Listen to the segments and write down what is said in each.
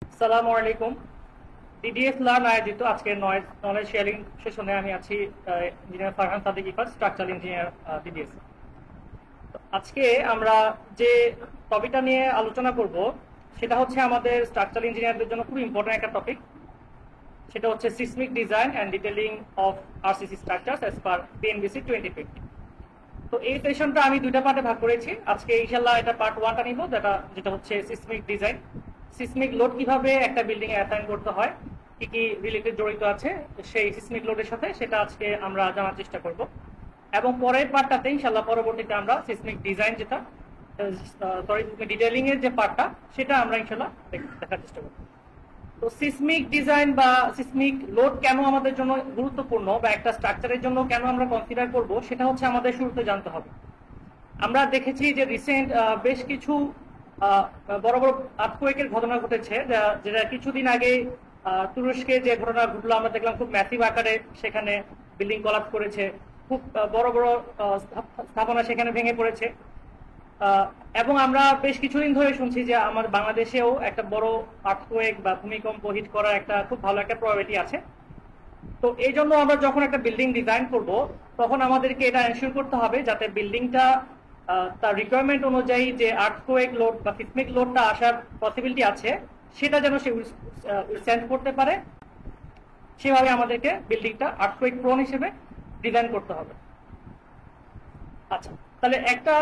আসসালামু আলাইকুম। DDS learn আয়োজিত আজকের নলেজ শেয়ারিং সেশনে আমি আছি engineer Farhan Sadiq Ifat, structural engineer DDS. আজকে আমরা যে টপিকটা নিয়ে আলোচনা করব সেটা হচ্ছে আমাদের স্ট্রাকচারাল ইঞ্জিনিয়ারদের জন্য খুব ইম্পর্টেন্ট একটা টপিক। সেটা হচ্ছে seismic design and detailing of RCC structures as per BNBC 2050। তো এই সেশনটা আমি দুইটা পার্টে ভাগ করেছি। আজকে ইনশাল্লাহ এটা পার্ট 1টা নিব, যেটা হচ্ছে সিসমিক ডিজাইন, সিসমিক লোড কিভাবে একটা বিল্ডিং এ অ্যাসাইন করতে হয়, কি কি রিলেটেড জড়িত আছে সেই সিসমিক লোডের সাথে, সেটা আজকে আমরা জানার চেষ্টা করব। এবং পরের পার্টটাতে ইনশাল্লাহ পরবর্তীতে আমরা সিসমিক ডিজাইন যেটা ডিটেইলিং এর যে পার্টটা সেটা আমরা ইনশাল্লাহ দেখার চেষ্টা করব। তো সিসমিক ডিজাইন বা সিসমিক লোড কেন আমাদের জন্য গুরুত্বপূর্ণ বা একটা স্ট্রাকচারের জন্য কেন আমরা কনসিডার করব, সেটা হচ্ছে আমাদের শুরুতে জানতে হবে। আমরা দেখেছি যে রিসেন্ট বেশ কিছু বড় বড় আর্থকোয়েকের ঘটনা ঘটেছে, যেটা কিছুদিন আগে তুরস্কে যে ঘটনা ঘটলো, আমরা দেখলাম খুব ম্যাসিভ আকারে সেখানে বিল্ডিং কলাপস করেছে, খুব বড় বড় স্থাপনা সেখানে ভেঙে পড়েছে। এবং আমরা বেশ কিছুদিন ধরে শুনছি যে আমার বাংলাদেশেও একটা বড় আর্থকোয়েক বা ভূমিকম্প হিট করার একটা খুব ভালো একটা প্রবাবিলিটি আছে। তো এই জন্য আমরা যখন একটা বিল্ডিং ডিজাইন করব তখন আমাদেরকে এটা এনশিওর করতে হবে যাতে বিল্ডিংটা তার রিকোয়ারমেন্ট অনুযায়ী যে আর্থকোয়েক লোড বা সিসমিক লোডটা আসার পসিবিলিটি আছে সেটা যেন সে সেন্ড করতে পারে, সেভাবে আমাদেরকে বিল্ডিংটা আর্থকোয়েক প্রোন হিসেবে ডিজাইন করতে হবে। আচ্ছা, তাহলে একটা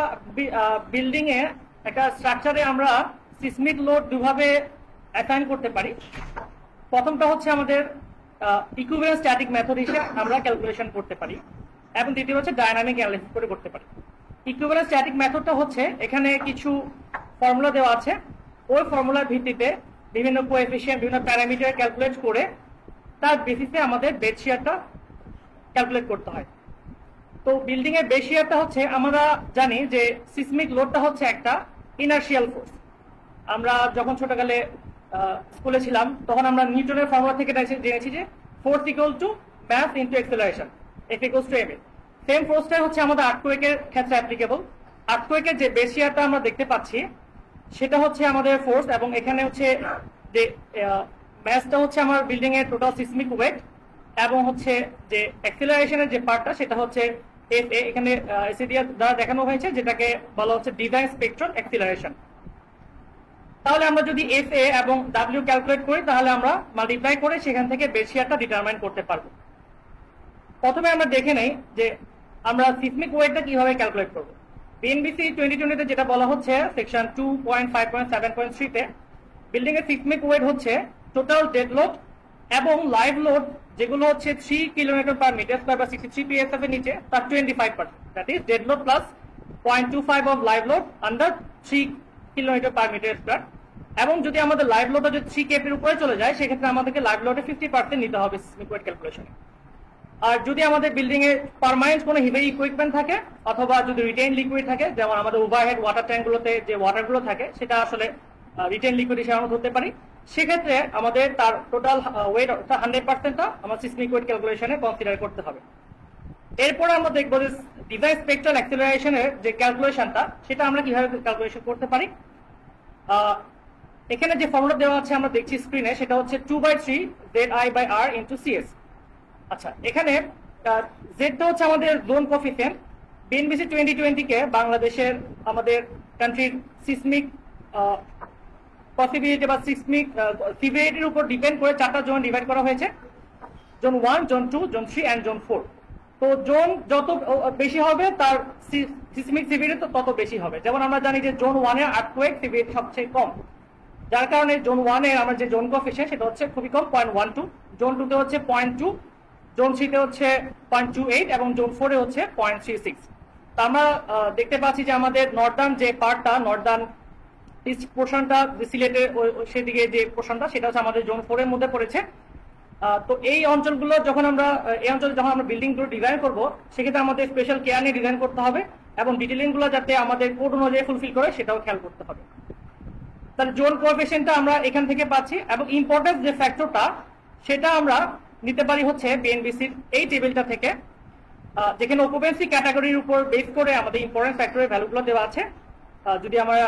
বিল্ডিং এ একটা স্ট্রাকচারে আমরা সিসমিক লোড দুভাবে অ্যাসাইন করতে পারি। প্রথমটা হচ্ছে আমাদের ইকুইভ্যালেন্ট স্ট্যাটিক মেথড হিসেবে আমরা ক্যালকুলেশন করতে পারি, এবং দ্বিতীয় হচ্ছে ডায়নামিক অ্যানালাইসিস করে করতে পারি। ইকুইভ্যালেন্ট স্ট্যাটিক মেথডটা হচ্ছে এখানে কিছু ফর্মুলা দেওয়া আছে, ওই ফর্মুলার ভিত্তিতে বিভিন্ন কোএফিসিয়েন্ট বিভিন্ন প্যারামিটার ক্যালকুলেট করে তার বেসিসে আমাদের বেড শিয়ারটা ক্যালকুলেট করতে হয়। তো বিল্ডিং এর বেড শিয়ারটা হচ্ছে, আমরা জানি যে সিসমিক লোডটা হচ্ছে একটা ইনার্শিয়াল ফোর্স। আমরা যখন ছোটকালে স্কুলে ছিলাম তখন আমরা নিউটনের ফর্মুলা থেকে জেনেছি যে force equal to mass into acceleration, F equals to M A. Same ফোর্সটাই হচ্ছে আমাদের আর্থকোয়েকের ক্ষেত্রে অ্যাপ্লিকেবল। আর্থকোয়েকের যে বেড শিয়ারটা আমরা দেখতে পাচ্ছি সেটা হচ্ছে আমাদের ফোর্স, এবং এখানে হচ্ছে যে ম্যাসটা হচ্ছে আমার বিল্ডিং এর টোটাল সিসমিক ওয়েট, এবং হচ্ছে যে অ্যাক্সেলারেশনের যে পার্টটা সেটা হচ্ছে এফ এ, এখানে এসি দিয়ে দ্বারা দেখানো হয়েছে, যেটাকে বলা হচ্ছে ডিজাইন স্পেকট্রাল অ্যাক্সেলারেশন। তাহলে আমরা যদি এফ এ এবং ডাব্লিউ ক্যালকুলেট করি তাহলে আমরা মাল্টিপ্লাই করে সেখান থেকে বেড শিয়ারটা ডিটারমাইন করতে পারবো। প্রথমে আমরা দেখে নেই যে আমরা সিসমিক ওয়েটটা কিভাবে ক্যালকুলেট করবো। বিএনবিসি 2020 তে যেটা বলা হচ্ছে সেকশন 2.5.7.3 তে বিল্ডিং এর সিসমিক ওয়েট হচ্ছে টোটাল ডেড লোড এবং লাইভ লোড, যেগুলো হচ্ছে 3 কিলোমিটার পার মিটার স্কয়ার বা 63 পিএসএফ এর নিচে, তার 25%, that is dead load plus 0.25 of live load under 3 kilometre per metre square. এবং যদি আমাদের লাইভ লোডটা যদি 3 কেপি এর উপরে চলে যায় সেক্ষেত্রে আমাদেরকে লাইভ লোডে 50% নিতে হবে সিসমিক ওয়েট ক্যালকুলেশনে। আর যদি আমাদের বিল্ডিং এ পার্মানেন্ট কোনো হেভি ইকুইপমেন্ট থাকে অথবা যদি রিটেইন লিকুইড থাকে, যেমন আমাদের ওভারহেড ওয়াটার ট্যাঙ্কগুলোতে যে ওয়াটারগুলো থাকে সেটা আসলে রিটেইন লিকুইড হিসেবে আমরা ধরতে পারি, সেক্ষেত্রে আমাদের তার টোটাল ওয়েট 100%টা আমার সিসমিক ওয়েট ক্যালকুলেশনে কনসিডার করতে হবে। এরপরে আমরা দেখবো যে ডিজাইন স্পেকট্রাল অ্যাক্সেলারেশনের যে ক্যালকুলেশনটা সেটা আমরা কিভাবে ক্যালকুলেশন করতে পারি। এখানে যে ফর্মুলা দেওয়া আছে আমরা দেখছি স্ক্রিনে, সেটা হচ্ছে 2/3 ZI/R ইন্টু CS। আচ্ছা, এখানে জেডটা হচ্ছে আমাদের জোন কোএফিসিয়েন্ট। বিএনবিসি 2020 কে বাংলাদেশের আমাদের কান্ট্রির সিসমিক পসিবিলিটি বা সিসমিক সিভিয়ারিটির উপর ডিপেন্ড করে 4টা জোন ডিভাইড করা হয়েছে, zone 1, zone 2, zone 3 and zone 4। তো জোন যত বেশি হবে তার সিসমিক সিভিয়ারিটি তত বেশি হবে। যেমন আমরা জানি যে জোন 1 এর আর্থকোয়েক সিভিয়ারিটি সবচেয়ে কম, যার কারণে জোন 1 এর আমরা যে জোন কোএফিসিয়েন্ট সেটা হচ্ছে খুবই কম, 0.12। জোন 2 তে হচ্ছে 0.2, জোন 3 তে হচ্ছে 0.28 এবং জোন 4 এ হচ্ছে 0.36। তা আমরা দেখতে পাচ্ছি যে আমাদের নর্দার্ন যে পার্টটা, নর্দার্ন ইস্ট পোর্শনটা, সিলেটের সেদিকে যে পোর্শনটা, সেটা হচ্ছে আমাদের জোন 4 এর মধ্যে পড়েছে। তো এই অঞ্চলগুলো যখন আমরা বিল্ডিং গুলো ডিজাইন করবো সেক্ষেত্রে আমাদের স্পেশাল কেয়ার নিয়ে ডিজাইন করতে হবে, এবং ডিটেলিং গুলো যাতে আমাদের কোড অনুযায়ী ফুলফিল করে সেটাও খেয়াল করতে হবে। তাহলে জোন কোএফিসিয়েন্টটা আমরা এখান থেকে পাচ্ছি, এবং ইম্পর্টেন্স যে ফ্যাক্টরটা সেটা আমরা নিতে পারি হচ্ছে বিএনবিসির এই টেবিলটা থেকে, যেখানে অকুপেন্সি ক্যাটাগরির উপর বেস করে আমাদের ইম্পর্টেন্ট ফ্যাক্টরের ভ্যালুগুলো দেওয়া আছে। যদি আমার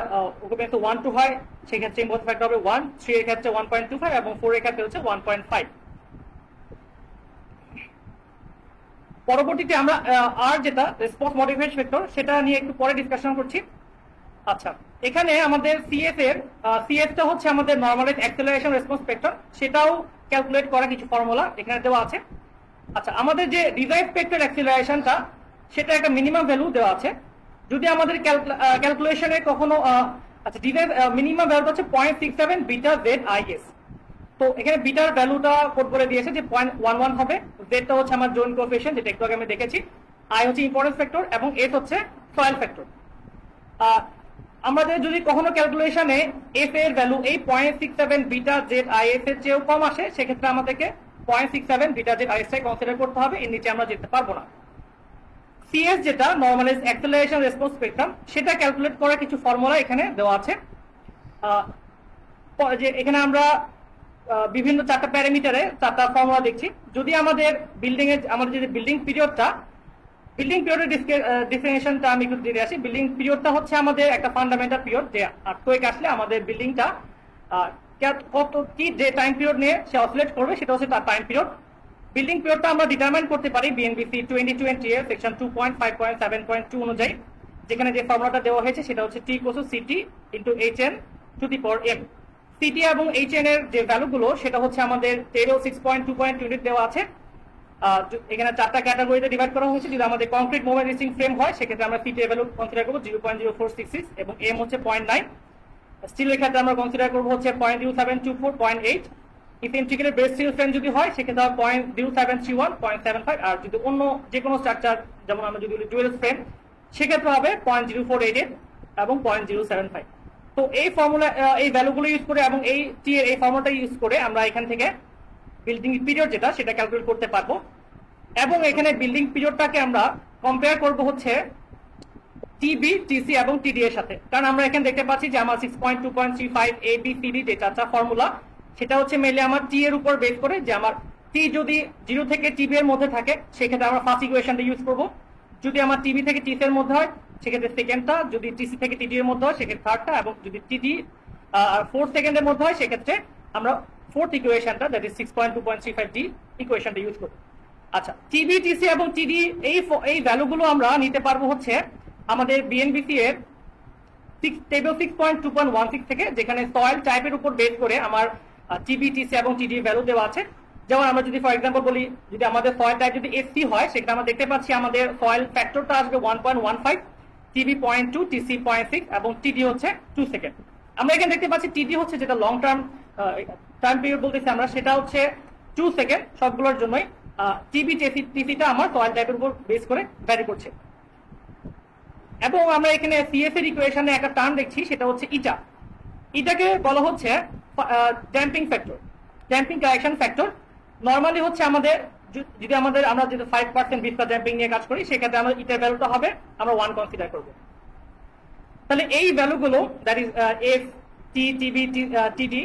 অকুপেন্সি 1 2 হয় সেক্ষেত্রে ইম্পোর্টেন্স ফ্যাক্টর হবে 1, 3 এর ক্ষেত্রে 1.25 এবং 4 এর ক্ষেত্রে হচ্ছে 1.5। পরবর্তীতে আমরা আর যেটা রেসপন্স মডিফাইড ফ্যাক্টর সেটা নিয়ে একটু পরে ডিসকাশন করছি। আচ্ছা, এখানে আমাদের সিএসটা হচ্ছে আমাদের নরমালাইজ অ্যাক্সেলারেশন রেসপন্স ফ্যাক্টর, সেটাও ক্যালকুলেট করা কিছু ফর্মুলা এখানে দেওয়া আছে। আচ্ছা, আমাদের যে ডিজাইন ফ্যাক্টর অ্যাক্সেলারেশনটা সেটা একটা মিনিমাম ভ্যালু দেওয়া আছে। যদি আমাদের ক্যালকুলেশনে কখনো আচ্ছা, ডিজাইন মিনিমাম ভ্যালুটা হচ্ছে 0.67 বিটা জেড আইএস। তো এখানে বিটার ভ্যালুটা কোড করে দিয়েছে যে 0.11 হবে, জেডটা হচ্ছে আমার জোন কোএফিশিয়েন্ট যেটা একটু আগে আমি দেখেছি, আই হচ্ছে ইম্পর্টেন্স ফ্যাক্টর এবং এস হচ্ছে সয়েল ফ্যাক্টর। আমাদের যদি কখনো ক্যালকুলেশনে এফ এর ভ্যালু এই 0.67 বিটা জেড আইএস এর চেয়েও কম আসে সেক্ষেত্রে আমাদেরকে 0.67 beta Z IS tie consider করতে হবে, এর নিচে আমরা যেতে পারবো না। সিএস যেটা নরমালাইজ অ্যাক্সেলারেশন রেসপন্স স্পেকট্রাম, সেটা ক্যালকুলেট করার কিছু ফর্মুলা এখানে দেওয়া আছে। যে এখানে আমরা বিভিন্ন 4টা প্যারামিটারে 4টা ফর্মুলা দেখছি। যদি আমাদের আমাদের যে বিল্ডিং পিরিয়ডের ডিফিনিশনটা আমি একটু দিয়ে আসি। বিল্ডিং পিরিয়ডটা হচ্ছে আমাদের একটা ফান্ডামেন্টাল পিরিয়ড, যে আর্থকোয়েক আসলে আমাদের বিল্ডিংটা কত কি যে টাইম পিরিয়ড নিয়ে সে অসিলেট করবে সেটা হচ্ছে তার টাইম পিরিয়ড। বিল্ডিং পিরিয়ডটা আমরা ডিটারমাইন করতে পারি বিএনবিসি 2020 এর সেকশন 2.5.7.2 অনুযায়ী, যেখানে যে ফর্মুলাটা দেওয়া হয়েছে সেটা হচ্ছে T equal to CT into HN to the power M. CT এবং এইচএন এর যে ভ্যালুগুলো সেটা হচ্ছে আমাদের টেবল 6.2.20 দেওয়া আছে। এখানে 4টা ক্যাটাগরিতে ডিভাইড করা হয়েছে। যদি আমাদের কংক্রিট মোবাইল রেসিং ফ্রেম হয় সেক্ষেত্রে আমরা সিটি ভ্যালু কনসিডার করবো 0.0466 এবং এম হচ্ছে 0.9। স্টিলের ক্ষেত্রে আমরা কনসিডার করবো হচ্ছে 0.0724 0.8। ইসেন্ট্রিক্যাল বেস স্টিল ফ্রেম যদি হয় সেক্ষেত্রে 0.0731 0.75। আর যদি অন্য যে কোনো স্ট্রাকচার যেমন আমরা যদি ডুয়েল ফ্রেম সেক্ষেত্রে হবে 0.0488 এবং 0.075। তো এই ফর্মুলা এই ভ্যালুগুলো ইউজ করে এবং এই ফর্মুলাটা ইউজ করে আমরা এখান থেকে বিল্ডিং পিরিয়ড যেটা সেটা ক্যালকুলেট করতে পারবো। এবং এখানে বিল্ডিং পিরিয়ডটাকে আমরা কম্পেয়ার করব হচ্ছে টিবি, টিসি এবং টিডি এর সাথে, কারণ আমরা এখানে দেখতে পাচ্ছি যে আমার 6.2.35 এ বি সি ডি যে 4টা ফর্মুলা সেটা হচ্ছে মেনলি আমার টি এর উপর বেস করে, যে আমার টি যদি 0 থেকে টিবি এর মধ্যে থাকে সেক্ষেত্রে আমরা ফার্স্ট ইকুয়েশনটা ইউজ করব। যদি আমার টিবি থেকে টিসি এর মধ্যে হয় সেক্ষেত্রে সেকেন্ডটা, যদি টিসি থেকে টিডি এর মধ্যে হয় সেক্ষেত্রে থার্ডটা, এবং যদি টিডি 4 সেকেন্ডের মধ্যে হয় সেক্ষেত্রে আমরা ফোর্থ ইকুয়েশনটা দ্যাট ইজ 6.2.35 ডি ইকুয়েশনটা ইউজ করব। আচ্ছা, টিবি, টিসি এবং টিডি এই ভ্যালুগুলো আমরা নিতে পারবো হচ্ছে আমাদের বিএনবিসি এর টেবল 6.2.16 থেকে, যেখানে সয়েল টাইপের উপর বেস করে আমার টিবি, টিসি এবং টিডি ভ্যালু দেওয়া আছে। যেমন আমরা যদি ফর এক্সাম্পল বলি, যদি আমাদের সয়েল টাইপ যদি এসসি হয় সেখানে আমরা দেখতে পাচ্ছি আমাদের সয়েল ফ্যাক্টরটা আসবে 1.15, টিবি 0.2, টিসি 0.6 এবং টিডি হচ্ছে 2 সেকেন্ড। আমরা এখানে দেখতে পাচ্ছি টিডি হচ্ছে যেটা লং টাইম পিরিয়ড বলতেছি আমরা, সেটা হচ্ছে 2 সেকেন্ড সবগুলোর জন্যই। টিবি, টিসিটা আমার সয়েল টাইপের উপর বেস করে ভ্যারি করছে। এবং আমরা এখানে সিএস এর ইকুয়েশনে একটা টার্ম দেখছি সেটা হচ্ছে ইটা। ইটাকে বলা হচ্ছে damping factor, damping correction factor. Normally হচ্ছে আমাদের যদি আমরা যদি 5% ভিস্কা ড্যাম্পিং নিয়ে কাজ করি সেক্ষেত্রে আমাদের ইটার ভ্যালুটা হবে আমরা 1 কনসিডার করব। তাহলে এই ভ্যালুগুলো that is F, T, TB, TD,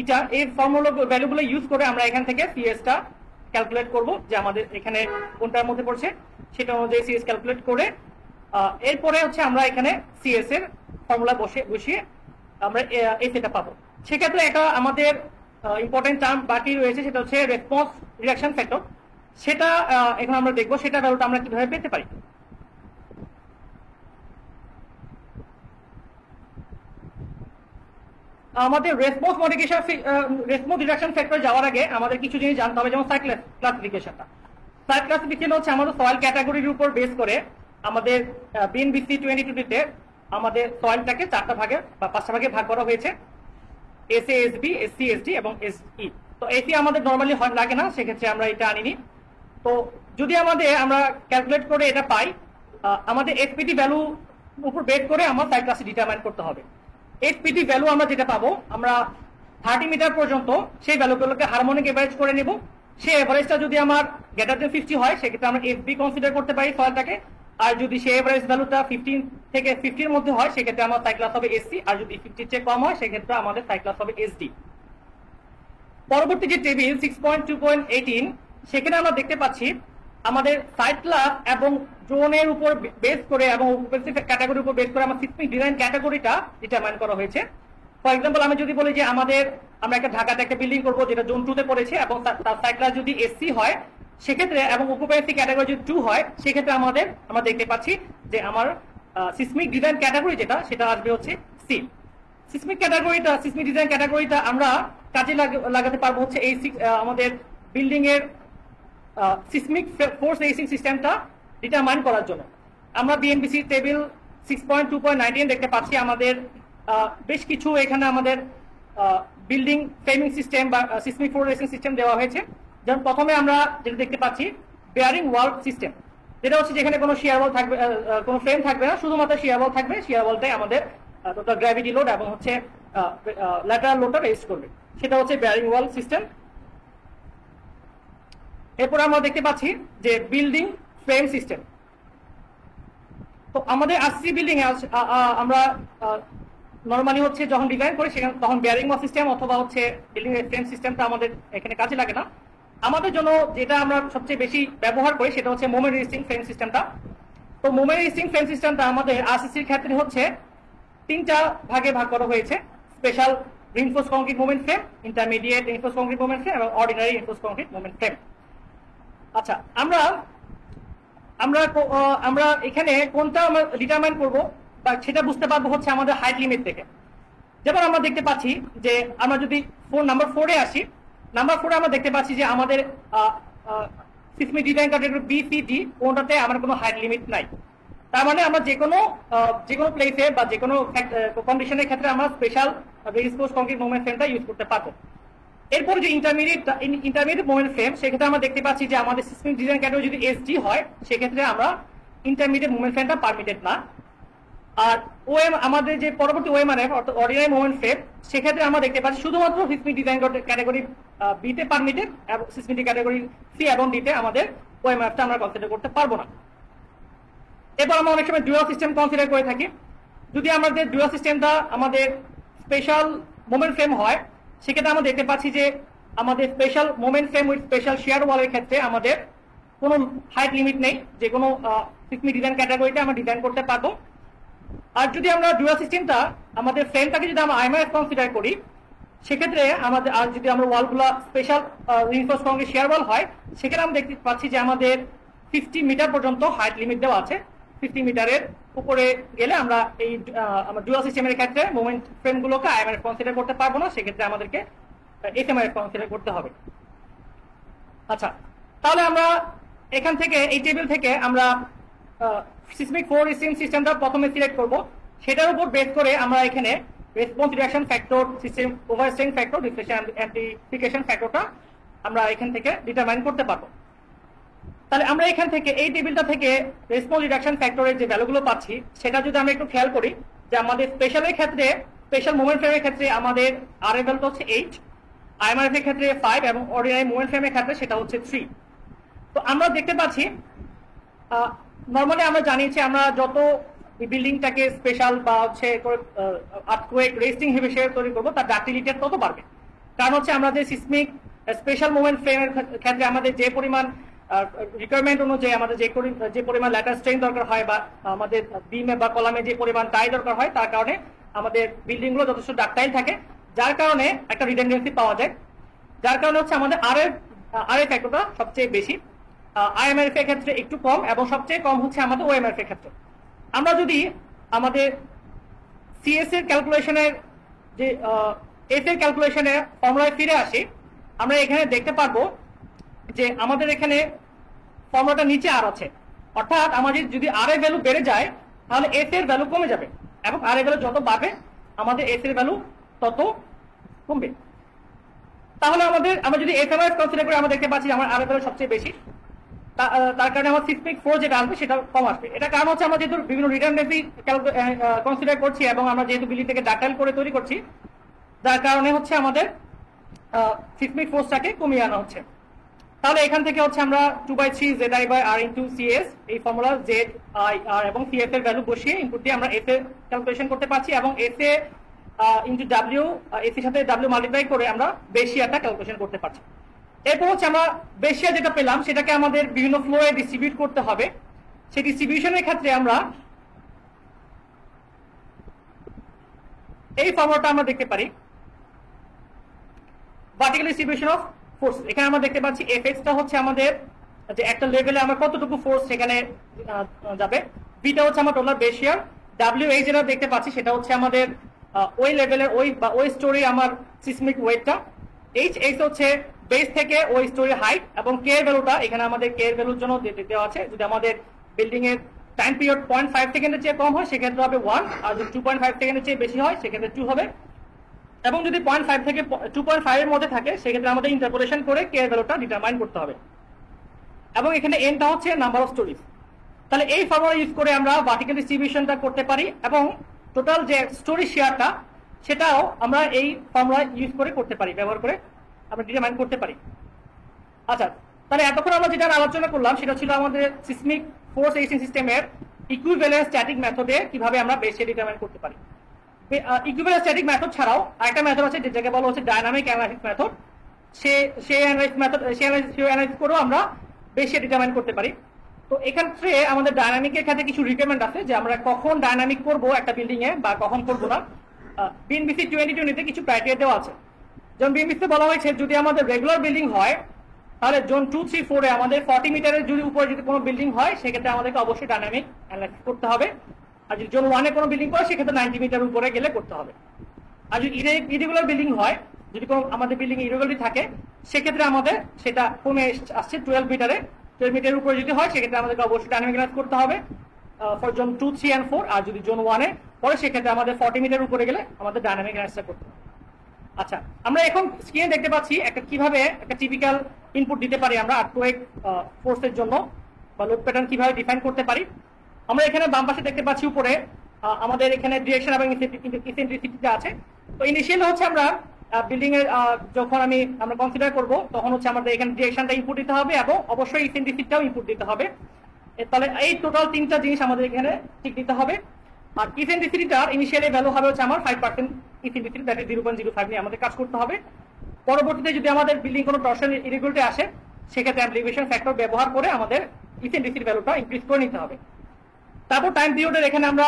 eta, এই ফর্মুলা ভ্যালুগুলো ইউজ করে আমরা এখান থেকে সিএসটা ক্যালকুলেট করব, যে আমাদের এখানে কোনটার মধ্যে পড়ছে সেটা অনুযায়ী সিএস ক্যালকুলেট করে এরপরে হচ্ছে আমরা এখানে সিএস এর ফর্মুলা বসিয়ে আমরা এসিটা পাবো। সেক্ষেত্রে একটা আমাদের ইম্পর্টেন্ট টার্ম বাকি রয়েছে সেটা হচ্ছে রেসপন্স রিডাকশন ফ্যাক্টর। সেটা এখন আমরা দেখবো সেটা ভ্যালুটা আমরা কিভাবে পেতে পারি। আমাদের রেসপন্স রিডাকশন ফ্যাক্টর যাওয়ার আগে আমাদের কিছু জিনিস জানতে হবে, যেমন সাইট ক্লাসিফিকেশনটা। সাইট ক্লাসিফিকেশন হচ্ছে আমাদের সয়েল ক্যাটাগরির উপর বেস করে আমাদের বিএনবিসি 2020 আমাদের সয়েলটাকে 4টা ভাগে বা 5টা ভাগে ভাগ করা হয়েছে, এসএ, এসবি, এসসি, এসডি এবং এসই। তো এসি আমাদের নরমালি লাগে না, সেক্ষেত্রে আমরা এটা আনিনি। তো যদি আমরা ক্যালকুলেট করে এটা পাই, আমাদের এসপিটি ভ্যালু উপর বেস করে আমার সাইট ক্লাসে ডিটারমাইন করতে হবে। এসপিটি ভ্যালু আমরা যেটা পাবো, আমরা 30 মিটার পর্যন্ত সেই ভ্যালুগুলোকে হারমোনিক এভারেজ করে নেব। সেই এভারেজটা যদি আমার গ্রেটার দেন 50 হয় সেক্ষেত্রে আমরা এফবি কনসিডার করতে পারি সয়েলটাকে। আর যদি সেই এভারেজ ভ্যালুটা 15 থেকে 50 এর মধ্যে হয় সেক্ষেত্রে আমার সাইট ক্লাস হবে এসসি, আর যদি 50 চেয়ে কম হয় সেক্ষেত্রে আমাদের সাইট ক্লাস হবে এসডি। পরবর্তী যে টেবিল 6.2.18 সেখানে আমরা দেখতে পাচ্ছি আমাদের সাইট ক্লাস এবং জোনের উপর বেস করে এবং ক্যাটাগরির উপর বেস করে আমার সিসমিক ডিজাইন ক্যাটাগরিটা ডিটারমাইন করা হয়েছে। ফর এক্সাম্পল আমি যদি বলি যে আমরা একটা ঢাকাতে একটা বিল্ডিং করবো যেটা জোন 2 তে পড়েছে এবং তার সাইট ক্লাস যদি এসসি হয় সেক্ষেত্রে এবং অকুপেন্সি ক্যাটাগরি যদি 2 হয় সেক্ষেত্রে আমরা দেখতে পাচ্ছি যে আমার সিসমিক ডিজাইন ক্যাটাগরি যেটা সেটা আসবে হচ্ছে সি। সিসমিক ডিজাইন ক্যাটাগরিটা আমরা কাজে লাগাতে পারবো হচ্ছে এই আমাদের বিল্ডিং এর সিসমিক ফোর্স রেসিং সিস্টেমটা ডিটারমাইন করার জন্য। আমরা বিএনবিসি টেবিল 6.2.19 দেখতে পাচ্ছি আমাদের বেশ কিছু এখানে আমাদের বিল্ডিং ফ্রেমিং সিস্টেম বা সিসমিক ফোর্স রেসিং সিস্টেম দেওয়া হয়েছে। যেমন প্রথমে আমরা যেটা দেখতে পাচ্ছি বেয়ারিং ওয়াল সিস্টেম, যেটা হচ্ছে যেখানে কোনো শিয়ার ওয়াল থাকবে, কোনো ফ্রেম থাকবে না, শুধুমাত্র শিয়ার ওয়াল থাকবে। শিয়ার ওয়ালটাই আমাদের টোটাল গ্র্যাভিটি লোড এবং হচ্ছে ল্যাটারাল লোডটা রেজিস্ট করবে, সেটা হচ্ছে বেয়ারিং ওয়াল সিস্টেম। এরপর আমরা দেখতে পাচ্ছি যে বিল্ডিং ফ্রেম সিস্টেম। তো আমাদের আরসি বিল্ডিং এ আমরা নরমালি হচ্ছে যখন ডিজাইন করি সেখানে তখন বেয়ারিং ওয়াল সিস্টেম অথবা হচ্ছে বিল্ডিং এর ফ্রেম সিস্টেমটা আমাদের এখানে কাজে লাগে না। আমাদের জন্য যেটা আমরা সবচেয়ে বেশি ব্যবহার করি সেটা হচ্ছে মোমেন্ট রেজিস্টিং ফ্রেম সিস্টেমটা। তো মোমেন্ট রেজিস্টিং ফ্রেম সিস্টেমটা আমাদের আরসিসির ক্ষেত্রে হচ্ছে 3টা ভাগে ভাগ করা হয়েছে: special reinforced concrete moment frame, intermediate reinforced concrete moment frame এবং ordinary reinforced concrete moment frame. আচ্ছা, আমরা এখানে কোনটা আমরা ডিটারমাইন করব বা সেটা বুঝতে পারবো হচ্ছে আমাদের হাইট লিমিট থেকে। যেমন আমরা দেখতে পাচ্ছি যে আমরা যদি নাম্বার 4 এ আসি, নাম্বার 4 এ আমরা দেখতে পাচ্ছি যে আমাদের seismic design category B C D কোনটাতে আমার কোনো হাইট লিমিট নাই। তার মানে আমরা যে কোনো প্লেসে বা যে কোনো কন্ডিশনের ক্ষেত্রে আমরা স্পেশাল রিইনফোর্সড কংক্রিট মোমেন্ট ফ্রেমটা ইউজ করতে পারবো। এরপর যে ইন্টারমিডিয়েট মোমেন্ট ফ্রেম, সেক্ষেত্রে আমরা দেখতে পাচ্ছি যে আমাদের সিসমিক ডিজাইন ক্যাটাগরি যদি এসডি হয় সেক্ষেত্রে আমরা ইন্টারমিডিয়েট মোমেন্ট ফ্রেমটা পারমিটেড না। আর আমাদের যে পরবর্তী ওএমআরএফ অর্থাৎ অর্ডিনারি মোমেন্ট ফ্রেম, সেক্ষেত্রে আমরা দেখতে পাচ্ছি শুধুমাত্র সিসমিক ডিজাইন ক্যাটাগরি বি তে পারমিটেড এবং সিসমিক ক্যাটাগরি সি এবং ডি তে আমাদের ওএমআরএফটা আমরা কনসিডার করতে পারবো না। এরপর আমরা অনেক সময় ডুয়াল সিস্টেম কনসিডার করে থাকি। যদি আমাদের ডুয়াল সিস্টেমটা আমাদের স্পেশাল মোমেন্ট ফ্রেম হয় সেক্ষেত্রে আমরা দেখতে পাচ্ছি যে আমাদের special moment frame with special shear ওয়ালের ক্ষেত্রে আমাদের কোনো হাইট লিমিট নেই, যে কোনো সিসমিক ডিজাইন ক্যাটাগরিতে আমরা ডিজাইন করতে পারবো। আর যদি আমরা ডুয়াল সিস্টেমটা আমাদের ফ্রেমটাকে যদি আমরা আইএমআরএফ কনসিডার করি সেক্ষেত্রে আমাদের, আর যদি আমরা ওয়ালগুলো স্পেশাল রিইনফোর্সড কংক্রিট শিয়ার ওয়াল হয় সেখানে আমরা দেখতে পাচ্ছি যে আমাদের 50 মিটার পর্যন্ত হাইট লিমিট দেওয়া আছে। 50 মিটারের উপরে গেলে আমরা এই আমার ডুয়াল সিস্টেমের ক্ষেত্রে মোমেন্ট ফ্রেমগুলোকে আইএমআরএফ কনসিডার করতে পারবো না, সেক্ষেত্রে আমাদেরকে এসএমআরএফ কনসিডার করতে হবে। আচ্ছা, তাহলে আমরা এখান থেকে এই টেবিল থেকে আমরা সিসমিক ফোর্স রেসিং সিস্টেমটা প্রথমে সিলেক্ট করব। সেটার উপর বেস করে আমরা এখানে response reduction factor, system overstrength factor, deflection amplification ফ্যাক্টরটা আমরা এখান থেকে ডিটারমাইন করতে পারবো। তাহলে আমরা এখান থেকে এই টেবিলটা থেকে রেসপন্স রিডাকশন ফ্যাক্টরের যে ভ্যালুগুলো পাচ্ছি সেটা যদি আমরা একটু খেয়াল করি যে আমাদের স্পেশালের ক্ষেত্রে, স্পেশাল মোমেন্ট ফ্রেমের ক্ষেত্রে আমাদের আর এর ভ্যালুটা হচ্ছে 8, আইএমআরএফ এর ক্ষেত্রে 5 এবং অর্ডিনারি মোমেন্ট ফ্রেমের ক্ষেত্রে সেটা হচ্ছে 3। তো আমরা দেখতে পাচ্ছি নরমালি আমরা জানিয়েছি আমরা যত বিল্ডিংটাকে স্পেশাল বা হচ্ছে আর্থকোয়েক রেজিস্টিং হিসেবে তৈরি করবো তার ডাক্টিলিটি তত বাড়বে। কারণ হচ্ছে আমরা যে সিসমিক স্পেশাল মোমেন্ট ফ্রেমের ক্ষেত্রে আমাদের যে পরিমাণ রিকোয়ারমেন্ট অনুযায়ী আমাদের যে পরিমাণ ল্যাটার স্ট্রেন দরকার হয় বা আমাদের বিমে বা কলামে যে পরিমাণ টাই দরকার হয় তার কারণে আমাদের বিল্ডিং গুলো যথেষ্ট ডাক্টাইল থাকে, যার কারণে একটা রিডেন্ডেন্সি পাওয়া যায়, যার কারণে হচ্ছে আমাদের আর এর ফ্যাক্টরটা সবচেয়ে বেশি। আইএমআরএফ এর ক্ষেত্রে একটু কম এবং সবচেয়ে কম হচ্ছে আমাদের ওএমআরএফ এর ক্ষেত্রে। আমরা যদি আমাদের সিএস এর ক্যালকুলেশনের যে এস এর ক্যালকুলেশনের ফর্মুলায় ফিরে আসি, আমরা এখানে দেখতে পারবো যে আমাদের এখানে ফর্মুলাটা নিচে আর আছে, অর্থাৎ আমাদের যদি আর এর ভ্যালু বেড়ে যায় তাহলে এস এর ভ্যালু কমে যাবে এবং আর এর ভ্যালু যত বাড়বে আমাদের এস এর ভ্যালু তত কমবে। তাহলে আমরা যদি এসএমআরএফ কনসিডার করি আমরা দেখতে পাচ্ছি আমার আর এর ভ্যালু সবচেয়ে বেশি, তার কারণে আমার সিসমিক ফোর্স যেটা আসবে সেটা কম আসবে। এটা কারণ হচ্ছে আমরা যেহেতু বিভিন্ন রিডান্ডেন্সি কনসিডার করছি এবং আমরা যেহেতু বিল্ডিং থেকে ডাক্টাইল করে তৈরি করছি, যার কারণে হচ্ছে আমাদের সিসমিক ফোর্সটাকে কমিয়ে আনা হচ্ছে। তাহলে এখান থেকে হচ্ছে আমরা 2/3 ZI/R * CS এই ফর্মুলা ZIR এবং CS এর ভ্যালু বসিয়ে ইনপুট দিয়ে আমরা S এর ক্যালকুলেশন করতে পারছি এবং S এ ইনটু W, S এর সাথে W মাল্টিপ্লাই করে আমরা বেশি একটা ক্যালকুলেশন করতে পারছি। এরপর হচ্ছে আমরা বেশিয়া যেটা পেলাম সেটাকে আমাদের বিভিন্ন ফ্লোরে ডিস্ট্রিবিউট করতে হবে। সেই ডিস্ট্রিবিউশনের ক্ষেত্রে আমরা এই ফর্মুলাটা আমরা দেখতে পারি, ভার্টিক্যাল ডিস্ট্রিবিউশন অফ ফোর্স। এখানে আমরা দেখতে পাচ্ছি এফএক্স টা হচ্ছে আমাদের যে একটা লেভেলে আমরা কতটুকু ফোর্স সেখানে যাবে, বিটা হচ্ছে আমার টোটাল বেস শিয়ার, ডাব্লিউ এই যেটা দেখতে পাচ্ছি সেটা হচ্ছে আমাদের ওই লেভেলের ওই স্টোরি আমার সিসমিক ওয়েটটা, এইচ হচ্ছে বেস থেকে ওই স্টোরি হাইট, এবং কে এর ভ্যালুটা এখানে আমাদের কে এর ভ্যালুর জন্য দেওয়া আছে। যদি আমাদের বিল্ডিং এর টাইম পিরিয়ড 0.5 সেকেন্ডের চেয়ে কম হয় সেক্ষেত্রে হবে 1, আর যদি 2.5 সেকেন্ডের চেয়ে বেশি হয় সেক্ষেত্রে 2 হবে, এবং যদি 0.5 থেকে 2.5 এর মধ্যে থাকে সেক্ষেত্রে আমাদের ইন্টারপোলেশন করে কে এর ভ্যালুটা ডিটারমাইন করতে হবে। এবং এখানে এনটা হচ্ছে নাম্বার অফ স্টোরিজ। তাহলে এই ফর্মুলা ইউজ করে আমরা ভার্টিক্যাল ডিস্ট্রিবিউশনটা করতে পারি, এবং টোটাল যে স্টোরি শেয়ারটা সেটাও আমরা এই ফর্মুলা ইউজ করে করতে পারি, ব্যবহার করে আমরা ডিটারমাইন করতে পারি। আচ্ছা, তাহলে এতক্ষণ আমরা যেটা আলোচনা করলাম সেটা ছিল আমাদের সিসমিক ফোর্স এসিং সিস্টেমের ইকুইভ্যালেন্ট স্ট্যাটিক মেথডে কিভাবে আমরা বেস ডিটারমাইন করতে পারি। ইকুইভ্যালেন্ট স্ট্যাটিক মেথড ছাড়াও আরেকটা মেথড আছে যেটাকে বলা হচ্ছে ডায়নামিক অ্যানালাইসিস মেথড। সেই অ্যানালাইসিস করেও আমরা বেস ডিটারমাইন করতে পারি। তো এক্ষেত্রে আমাদের ডায়নামিকের ক্ষেত্রে কিছু রিকোয়ারমেন্ট আছে যে আমরা কখন ডায়নামিক করব একটা বিল্ডিং এ বা কখন করব না। বিএনবিসি 2020 তে কিছু ক্রাইটেরিয়া দেওয়া আছে। যেমন বিএনবিসিতে বলা হয়েছে যদি আমাদের রেগুলার বিল্ডিং হয় তাহলে জোন 2, 3, 4 এ আমাদের 40 মিটারের যদি উপরে যদি কোনো বিল্ডিং হয় সেক্ষেত্রে আমাদেরকে অবশ্যই ডায়নামিক অ্যানালাইসিস করতে হবে, আর যদি জোন 1 এ কোনো বিল্ডিং করে সেক্ষেত্রে 90 মিটার উপরে গেলে করতে হবে। আর যদি ইরেগুলার বিল্ডিং হয়, যদি কোনো আমাদের বিল্ডিং ইরেগুলারিটি থাকে সেক্ষেত্রে আমাদের সেটা কমে আসছে 12 মিটারের উপরে যদি হয় সেক্ষেত্রে আমাদেরকে অবশ্যই ডায়নামিক অ্যানালাইসিস করতে হবে ফর জোন 2, 3 and 4। আর যদি জোন 1 এ পরে সেক্ষেত্রে আমাদের 40 মিটার উপরে গেলে আমাদের ডায়নামিক অ্যানালাইসিস করতে হবে। আচ্ছা, আমরা এখন স্ক্রিনে দেখতে পাচ্ছি কিভাবে একটা টিপিক্যাল ইনপুট দিতে পারি আমরা আর্থকোয়েক ফোর্সের জন্য, বা লোড প্যাটার্ন কিভাবে ডিফাইন করতে পারি। আমরা এখানে বাম পাশে দেখতে পাচ্ছি উপরে আমাদের এখানে ডিরেকশন এবং ইসেন্ট্রিসিটিটা আছে। তো ইনিশিয়াল হচ্ছে আমরা বিল্ডিং এর যখন আমরা কনসিডার করব তখন হচ্ছে আমাদের এখানে ডিরেকশনটা ইনপুট দিতে হবে এবং অবশ্যই ইসেন্ট্রিসিটিটাও ইনপুট দিতে হবে। তাহলে এই টোটাল তিনটা জিনিস আমাদের এখানে ঠিক দিতে হবে। আর ইসেন্ট্রিসিটিটার ইনিশিয়ালি ভ্যালু হবে হচ্ছে আমার 5% ইসেন্ট্রিসিটি, দ্যাট ইজ 0.05 নিয়ে আমাদের কাজ করতে হবে। পরবর্তীতে যদি আমাদের বিল্ডিং কোনো টর্শন ইরেগুলারিটি আসে সেক্ষেত্রে অ্যাপ্লিকেশন ফ্যাক্টর ব্যবহার করে আমাদের ইসেন্ট্রিসিটি ভ্যালুটা ইনক্রিজ করে নিতে হবে। তারপর টাইম পিরিয়ডের এখানে আমরা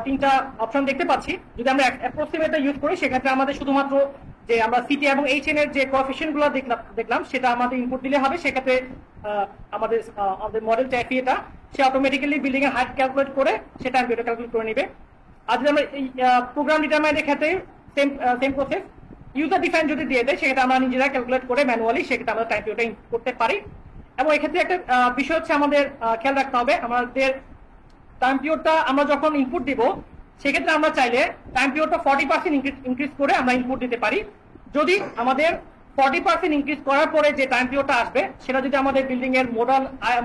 তিনটা অপশন দেখতে পাচ্ছি। যদি আমরা অ্যাপ্রক্সিমেটটা ইউজ করি সেক্ষেত্রে আমাদের শুধুমাত্র যে আমরা সিটি এবং এইচএন এর যে কোএফিসিয়েন্ট গুলো দেখলাম সেটা আমাদের ইনপুট দিলে হবে। সেক্ষেত্রে আমাদের মডেল ট্যাফিটা সে অটোমেটিক্যালি বিল্ডিং এর হাইট ক্যালকুলেট করে সেটা টাইম পিরিয়ড ক্যালকুলেট করে নেবে। আর যদি আমরা এই প্রোগ্রাম ডিটারমাইনের ক্ষেত্রে সেম প্রসেস ইউজার ডিফাইন যদি দিয়ে দেয় সেক্ষেত্রে আমরা নিজেরা ক্যালকুলেট করে ম্যানুয়ালি সেক্ষেত্রে আমরা টাইম পিরিয়ডটা ইনপুট করতে পারি। এবং এক্ষেত্রে একটা বিষয় হচ্ছে আমাদের খেয়াল রাখতে হবে, আমাদের টাইম পিরিয়ডটা আমরা যখন ইনপুট দিব সেক্ষেত্রে আমরা চাইলে টাইম পিরিয়ডটা 40% ইনক্রিজ করে আমরা ইনপুট দিতে পারি। যদি আমাদের 40% ইনক্রিজ করার পরে যে টাইম পিরিয়ডটা আসবে সেটা যদি আমাদের বিল্ডিং এর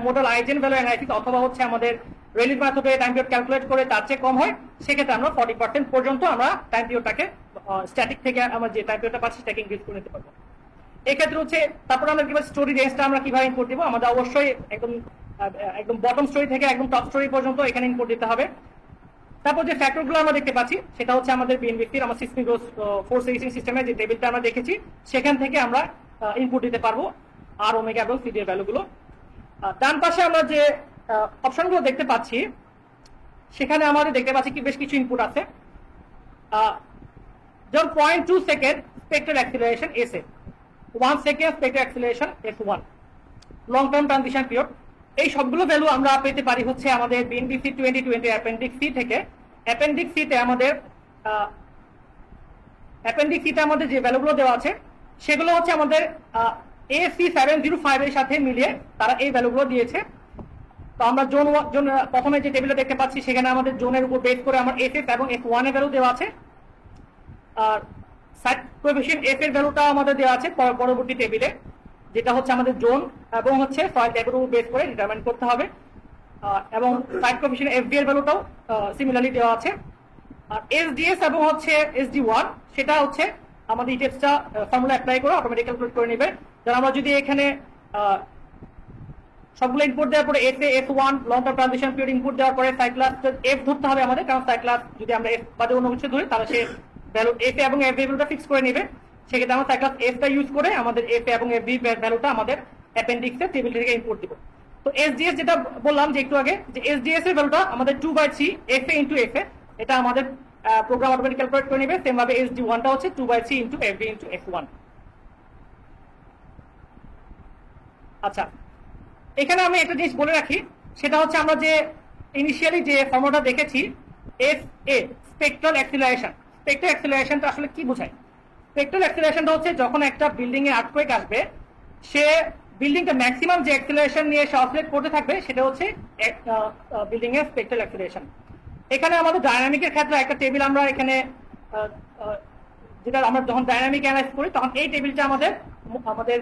মডেল আইজেন ভ্যালু অ্যানালাইসিস অথবা হচ্ছে আমাদের রেলিভ মেথডে টাইম পিরিয়ড ক্যালকুলেট করে তার চেয়ে কম হয় সেক্ষেত্রে আমরা 40% পর্যন্ত আমরা টাইম পিরিয়ডটাকে স্ট্যাটিক থেকে আমরা যে টাইম পিরিয়ডটা পাচ্ছি সেটাকে ইনক্রিজ করে নিতে পারবো। এক্ষেত্রে হচ্ছে তারপর আমরা কিভাবে স্টোরি রেঞ্জটা আমরা কিভাবে ইনপুট দিব, আমাদের অবশ্যই একদম বটম স্টোরি থেকে একদম টপ স্টোরি পর্যন্ত এখানে ইনপুট দিতে হবে। তারপর যে ফ্যাক্টরগুলো আমরা দেখতে পাচ্ছি সেটা হচ্ছে আমাদের বিএনবিসির আমার সিসমিক ফোর্স রেজিস্টিং সিস্টেমের যে টেবিলটা আমরা দেখেছি সেখান থেকে আমরা ইনপুট দিতে পারবো আর ওমেগা এবং সিডি এর ভ্যালুগুলো। ডান পাশে আমরা যে অপশনগুলো দেখতে পাচ্ছি সেখানে আমাদের দেখতে পাচ্ছি কি বেশ কিছু ইনপুট আছে। যেমন 0.2 second spectral acceleration SA, 1 second spectral acceleration S1, long term transition period, এই সবগুলো ভ্যালু আমরা পেতে পারি হচ্ছে আমাদের বিএনবিসি 2020 অ্যাপেন্ডিক্স সি থেকে। অ্যাপেন্ডিক্স সিতে আমাদের যে ভ্যালুগুলো দেওয়া আছে সেগুলো হচ্ছে আমাদের AC 705 এর সাথে মিলিয়ে তারা এই ভ্যালুগুলো দিয়েছে। তো আমরা জোন প্রথমে যে টেবিলে দেখতে পাচ্ছি সেখানে আমাদের জোনের উপর বেস করে আমার SF এবং S1 এর ভ্যালু দেওয়া আছে, আর সাইড কোএফিসিয়েন্ট F এর ভ্যালুটা আমাদের দেওয়া আছে পরবর্তী টেবিলে, যেটা হচ্ছে আমাদের জোন এবং হচ্ছে সয়েল টাইপের উপর বেস করে ডিটারমাইন করতে হবে। এবং সাইড কোএফিসিয়েন্ট FD এর ভ্যালুটাও সিমিলারলি দেওয়া আছে। আর SDS এবং হচ্ছে SD1 সেটা হচ্ছে আমাদের ইটেপসটা ফর্মুলা অ্যাপ্লাই করে অটোমেটিক ক্যালকুলেট করে নেবে। যারা আমরা যদি এখানে সবগুলো ইনপুট দেওয়ার পরে S1 long term transition period input দেওয়ার পরে সাইক্লাস F ধরতে হবে আমাদের, কারণ সাইক্লাস যদি আমরা F বাদে অন্য কিছু ধরি তাহলে সে ভ্যালু F এবং F ভ্যালুটা ফিক্স করে নেবে। সেক্ষেত্রে আমরা সাইক্লাস এফটা ইউজ করে আমাদের এফ এবং এফ বি ভ্যালুটা আমাদের অ্যাপেন্ডিক্সে টেবিল থেকে ইম্পোর্ট দিব। তো এসডিএস যেটা বললাম যে একটু আগে, যে এসডিএস এর ভ্যালুটা আমাদের 2/3 এফ এ ইন্টু এফ এ, এটা আমাদের প্রোগ্রাম অটোমেটিক ক্যালকুলেট করে নেবে। সেম ভাবে এসডি ওয়ানটা হচ্ছে 2/3 into F B into F one. আচ্ছা, এখানে আমি একটা জিনিস বলে রাখি, সেটা হচ্ছে আমরা যে ইনিশিয়ালি যে ফর্মুলাটা দেখেছি F A, spectral acceleration. Spectral অ্যাক্সিলারেশনটা আসলে কি বোঝায়? স্পেকট্রাল অ্যাক্সিলারেশনটা হচ্ছে যখন একটা বিল্ডিং এ আর্থকোয়েক আসবে, সে বিল্ডিংটা ম্যাক্সিমাম যে অ্যাক্সিলারেশন নিয়ে সে অসিলেট করতে থাকবে সেটা হচ্ছে বিল্ডিং এর স্পেকট্রাল অ্যাক্সিলারেশন। এখানে আমাদের ডায়নামিকের ক্ষেত্রে একটা টেবিল আমরা এখানে যেটা আমরা যখন ডায়নামিক অ্যানালাইজ করি তখন এই টেবিলটা আমাদের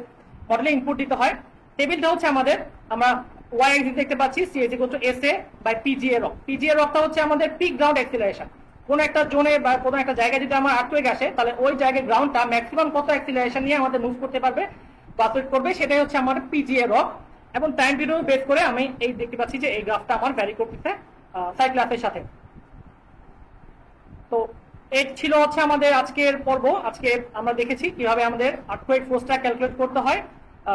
মডেলে ইনপুট দিতে হয়। টেবিলটা হচ্ছে আমাদের, আমরা ওয়াই অ্যাক্সিস দেখতে পাচ্ছি C is equal to S A by PGA rock. PGA রকটা হচ্ছে আমাদের পিক গ্রাউন্ড অ্যাক্সিলারেশন। কোন একটা জোনে বা কোনো একটা জায়গায় যদি আমার আর্থকোয়েক আসে, তাহলে ওই জায়গায় গ্রাউন্ডটা ম্যাক্সিমাম কত অ্যাক্সিলারেশন নিয়ে আমাদের মুভ করতে পারবে বা অসিলেট করবে, সেটাই হচ্ছে আমাদের পিজিএ রক। এবং টাইম পিরিয়ড বেস করে আমি এই দেখতে পাচ্ছি যে এই গ্রাফটা আমার ভ্যারি করতেছে সাইক্লাসের সাথে। তো এই ছিল হচ্ছে আমাদের আজকের পর্ব। আজকে আমরা দেখেছি কিভাবে আমাদের আর্থকোয়েক ফোর্সটা ক্যালকুলেট করতে হয়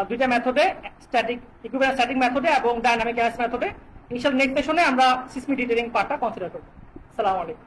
দুইটা মেথডে, স্ট্যাটিক ইকুইভ্যালেন্ট স্ট্যাটিক মেথডে এবং ডায়নামিক অ্যানালাইসিস মেথডে। ইনশাআল্লাহ নেক্সট সেশনে আমরা সিসমিক ডিটেইলিং পার্টটা কনসিডার করব। আসসালামু আলাইকুম।